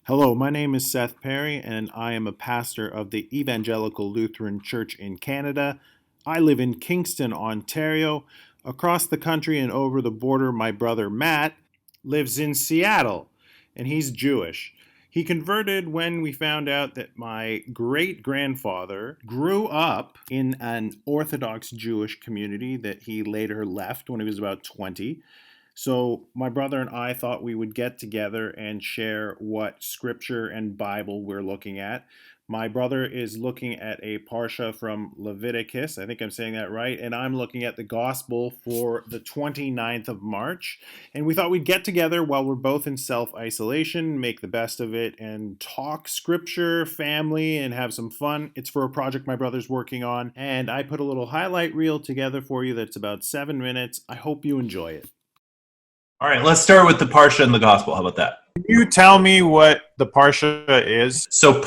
Hello, my name is Seth Perry, and I am a pastor of the Evangelical Lutheran Church in Canada. I live in Kingston, Ontario. Across the country and over the border, my brother Matt lives in Seattle, and he's Jewish. He converted when we found out that my great grandfather grew up in an Orthodox Jewish community that he later left when he was about 20. So, my brother and I thought we would get together and share what scripture and Bible we're looking at. My brother is looking at a Parsha from Leviticus. I think I'm saying that right. And I'm looking at the Gospel for the 29th of March. And we thought we'd get together while we're both in self isolation, make the best of it, and talk scripture, family, and have some fun. It's for a project my brother's working on. And I put a little highlight reel together for you that's about 7 minutes. I hope you enjoy it. All right, let's start with the Parsha and the Gospel. How about that? Can you tell me what the Parsha is? So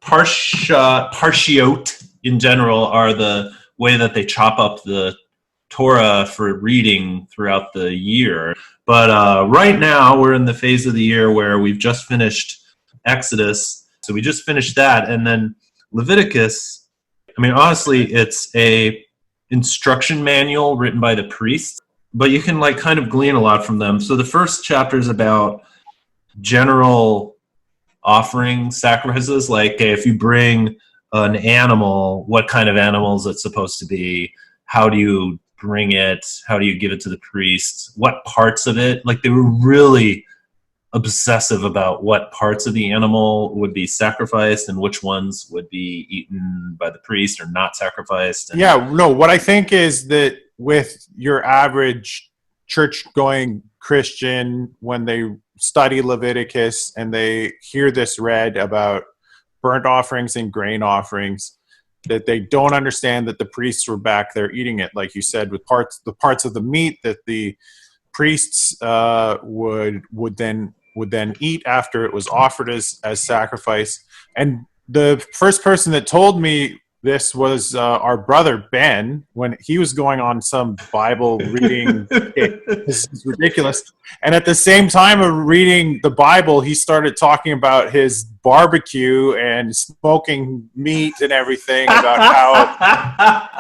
Parshiot in general are the way that they chop up the Torah for reading throughout the year. But right now we're in the phase of the year where we've just finished Exodus. So we just finished that. And then Leviticus, I mean, honestly, it's a instruction manual written by the priests, but you can like kind of glean a lot from them. So the first chapter is about general offering sacrifices, like okay, if you bring an animal, what kind of animal is it supposed to be? How do you bring it? How do you give it to the priest? What parts of it? Like they were really obsessive about what parts of the animal would be sacrificed and which ones would be eaten by the priest or not sacrificed. And Yeah, no, what I think is that with your average church-going Christian, when they study Leviticus and they hear this read about burnt offerings and grain offerings, that they don't understand that the priests were back there eating it, like you said, with the parts of the meat that the priests would then eat after it was offered as sacrifice. And the first person that told me this was our brother Ben when he was going on some Bible reading. This is ridiculous. And at the same time of reading the Bible, he started talking about his barbecue and smoking meat and everything, about how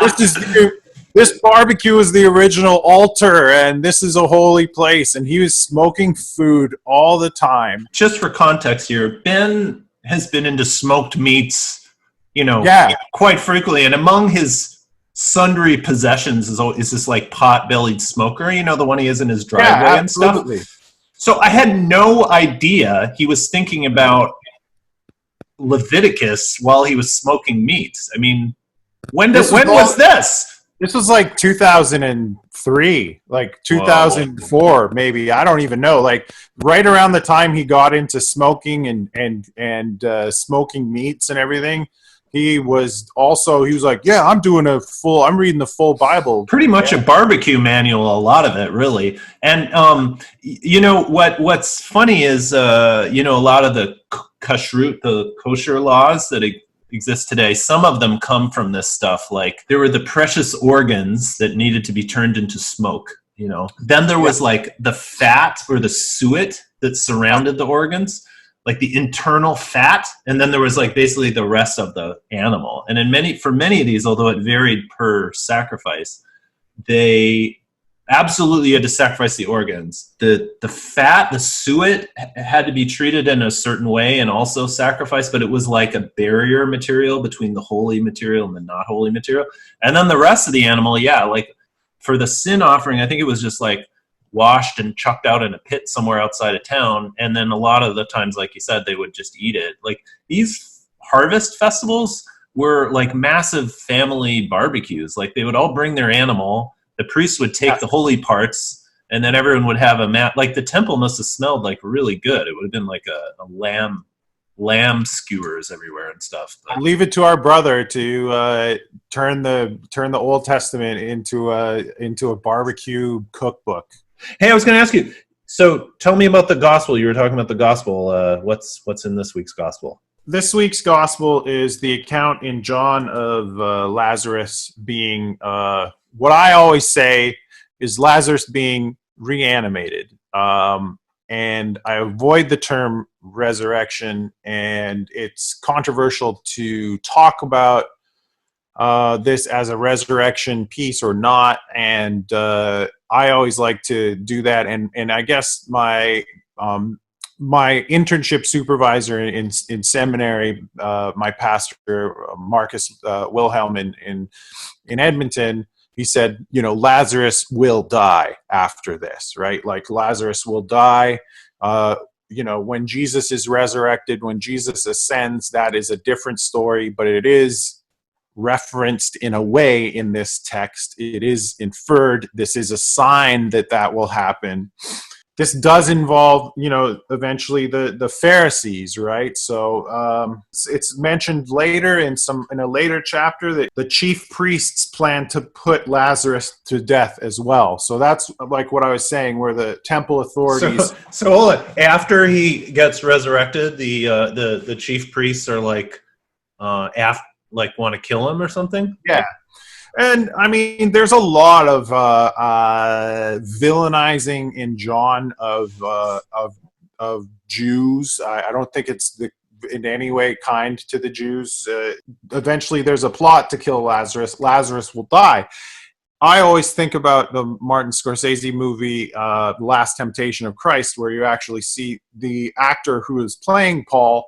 this barbecue is the original altar and this is a holy place. And he was smoking food all the time. Just for context here, Ben has been into smoked meats, quite frequently. And among his sundry possessions is this like pot-bellied smoker, the one he has in his driveway and stuff. So I had no idea he was thinking about Leviticus while he was smoking meat. I mean, when was this? This was like 2003, like 2004, maybe. I don't even know. Like right around the time he got into smoking and smoking meats and everything, he was like, yeah, I'm reading the full Bible. Pretty much a barbecue manual, a lot of it, really. And what's funny is a lot of the kashrut, the kosher laws that exist today, some of them come from this stuff. Like there were the precious organs that needed to be turned into smoke. Then there was like the fat or the suet that surrounded the organs, like the internal fat, and then there was like basically the rest of the animal. And for many of these, although it varied per sacrifice, they absolutely had to sacrifice the organs. The fat, the suet, had to be treated in a certain way and also sacrificed, but it was like a barrier material between the holy material and the not holy material. And then the rest of the animal, like for the sin offering, I think it was just like washed and chucked out in a pit somewhere outside of town. And then a lot of the times, like you said, they would just eat it. Like these harvest festivals were like massive family barbecues. Like they would all bring their animal. The priests would take the holy parts, and then everyone would have a mat. Like the temple must have smelled like really good. It would have been like a lamb skewers everywhere and stuff. But I'll leave it to our brother to turn the Old Testament into a barbecue cookbook. Hey, I was going to ask you. So tell me about the gospel. You were talking about the gospel. What's in this week's gospel? This week's gospel is the account in John of Lazarus being, what I always say is Lazarus being reanimated. And I avoid the term resurrection, and it's controversial to talk about this as a resurrection piece or not. And I always like to do that. And I guess my internship supervisor in seminary, my pastor Marcus Wilhelm in Edmonton, he said, Lazarus will die after this, right? Like Lazarus will die. When Jesus is resurrected, when Jesus ascends, that is a different story, but it is referenced in a way in this text. It is inferred. This is a sign that will happen. This does involve, eventually the Pharisees, right? So it's mentioned later in a later chapter that the chief priests plan to put Lazarus to death as well. So that's like what I was saying, where the temple authorities. So hold on. After he gets resurrected, the chief priests are like, want to kill him or something. Yeah. And I mean, there's a lot of villainizing in John of Jews. I don't think it's in any way kind to the Jews. Eventually, there's a plot to kill Lazarus. Lazarus will die. I always think about the Martin Scorsese movie, Last Temptation of Christ, where you actually see the actor who is playing Paul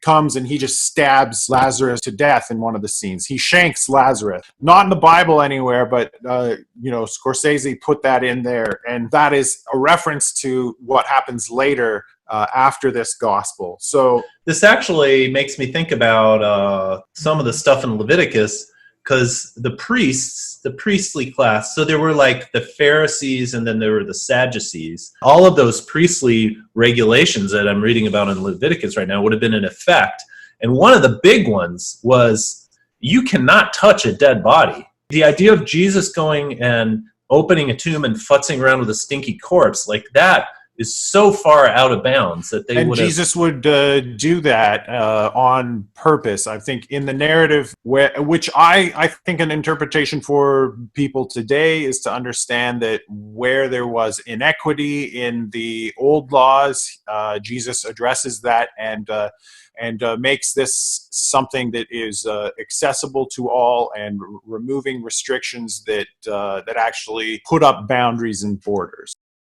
comes and he just stabs Lazarus to death in one of the scenes. He shanks Lazarus. Not in the Bible anywhere, but Scorsese put that in there, and that is a reference to what happens later after this gospel. So this actually makes me think about some of the stuff in Leviticus, because the priestly class, so there were like the Pharisees and then there were the Sadducees. All of those priestly regulations that I'm reading about in Leviticus right now would have been in effect. And one of the big ones was you cannot touch a dead body. The idea of Jesus going and opening a tomb and futzing around with a stinky corpse, like that is so far out of bounds that they would. Jesus would do that on purpose. I think in the narrative, which I think an interpretation for people today is to understand that where there was inequity in the old laws, Jesus addresses that and makes this something that is accessible to all, and removing restrictions that actually put up boundaries and borders.